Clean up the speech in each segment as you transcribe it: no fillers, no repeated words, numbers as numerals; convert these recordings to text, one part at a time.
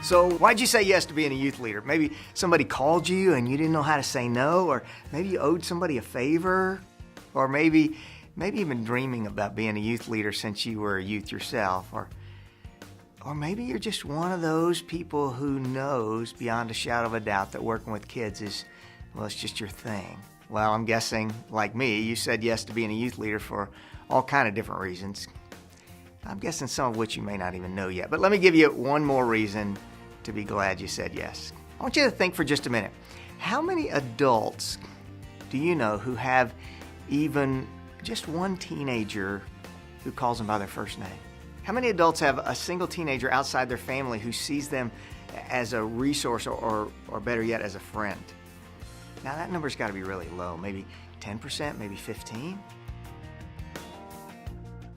So why'd you say yes to being a youth leader? Maybe somebody called you and you didn't know how to say no, or maybe you owed somebody a favor, or maybe you've been dreaming about being a youth leader since you were a youth yourself, or maybe you're just one of those people who knows beyond a shadow of a doubt that working with kids is, well, it's just your thing. Well, I'm guessing, like me, you said yes to being a youth leader for all kind of different reasons. I'm guessing some of which you may not even know yet. But let me give you one more reason to be glad you said yes. I want you to think for just a minute. How many adults do you know who have even just one teenager who calls them by their first name? How many adults have a single teenager outside their family who sees them as a resource or better yet, as a friend? Now that number's got to be really low, maybe 10%, maybe 15%.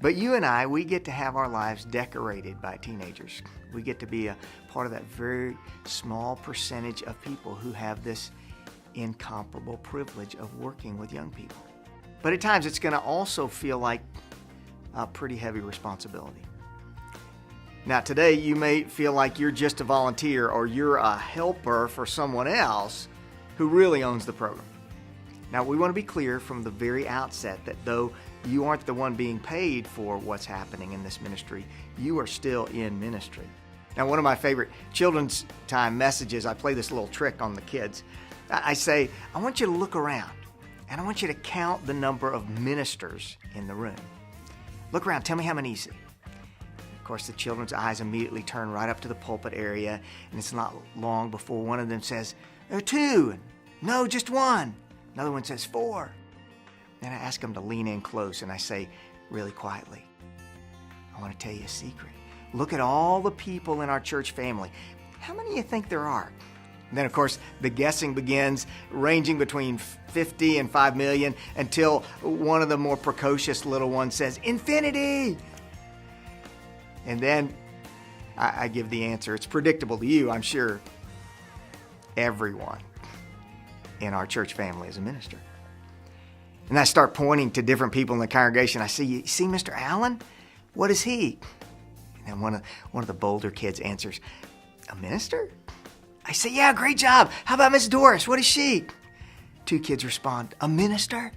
But you and I, we get to have our lives decorated by teenagers. We get to be a part of that very small percentage of people who have this incomparable privilege of working with young people. But at times it's going to also feel like a pretty heavy responsibility. Now today you may feel like you're just a volunteer or you're a helper for someone else who really owns the program. Now we want to be clear from the very outset that though you aren't the one being paid for what's happening in this ministry, you are still in ministry. Now, one of my favorite children's time messages, I play this little trick on the kids. I say, I want you to look around and I want you to count the number of ministers in the room. Look around, tell me how many you see. Of course, the children's eyes immediately turn right up to the pulpit area, and it's not long before one of them says, there are 2. No, just 1. Another one says 4. Then I ask them to lean in close and I say really quietly, I want to tell you a secret. Look at all the people in our church family. How many do you think there are? And then, of course, the guessing begins, ranging between 50 and 5 million, until one of the more precocious little ones says, infinity! And then I give the answer. It's predictable to you, I'm sure. Everyone in our church family is a minister. And I start pointing to different people in the congregation. I say, you see Mr. Allen? What is he? And then one of the bolder kids answers, a minister? I say, yeah, great job. How about Miss Doris? What is she? 2 kids respond, a minister?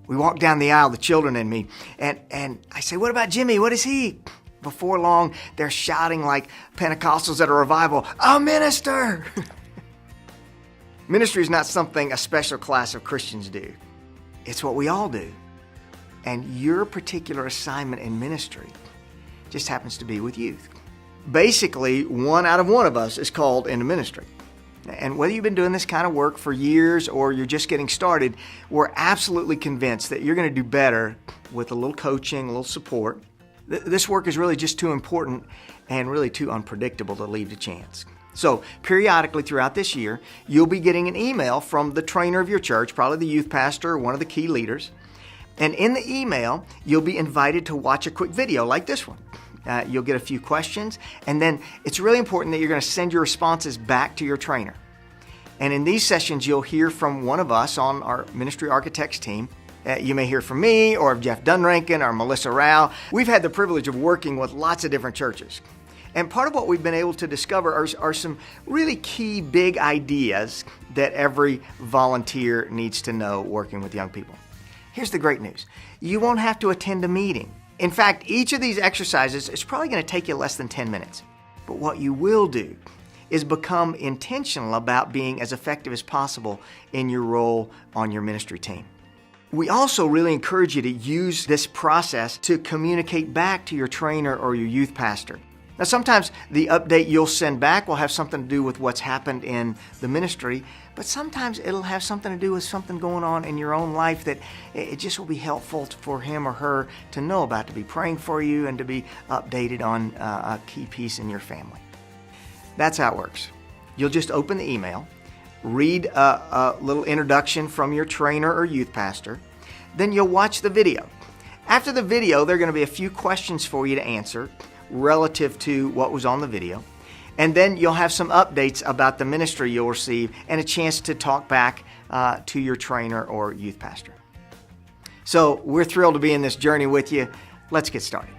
We walk down the aisle, the children and me, and I say, what about Jimmy? What is he? Before long, they're shouting like Pentecostals at a revival, a minister! Ministry is not something a special class of Christians do. It's what we all do. And your particular assignment in ministry just happens to be with youth. Basically, 1 out of 1 of us is called into ministry. And whether you've been doing this kind of work for years or you're just getting started, we're absolutely convinced that you're going to do better with a little coaching, a little support. This work is really just too important and really too unpredictable to leave to chance. So periodically throughout this year, you'll be getting an email from the trainer of your church, probably the youth pastor or one of the key leaders. And in the email, you'll be invited to watch a quick video like this one. You'll get a few questions, and then it's really important that you're going to send your responses back to your trainer. And in these sessions, you'll hear from one of us on our Ministry Architects team. You may hear from me or Jeff Dunrankin or Melissa Rao. We've had the privilege of working with lots of different churches. And part of what we've been able to discover are some really key big ideas that every volunteer needs to know working with young people. Here's the great news. You won't have to attend a meeting. In fact, each of these exercises is probably going to take you less than 10 minutes. But what you will do is become intentional about being as effective as possible in your role on your ministry team. We also really encourage you to use this process to communicate back to your trainer or your youth pastor. Now, sometimes the update you'll send back will have something to do with what's happened in the ministry, but sometimes it'll have something to do with something going on in your own life that it just will be helpful for him or her to know about, to be praying for you and to be updated on a key piece in your family. That's how it works. You'll just open the email, read a little introduction from your trainer or youth pastor, then you'll watch the video. After the video, there are going to be a few questions for you to answer relative to what was on the video. And then you'll have some updates about the ministry you'll receive and a chance to talk back to your trainer or youth pastor. So we're thrilled to be in this journey with you. Let's get started.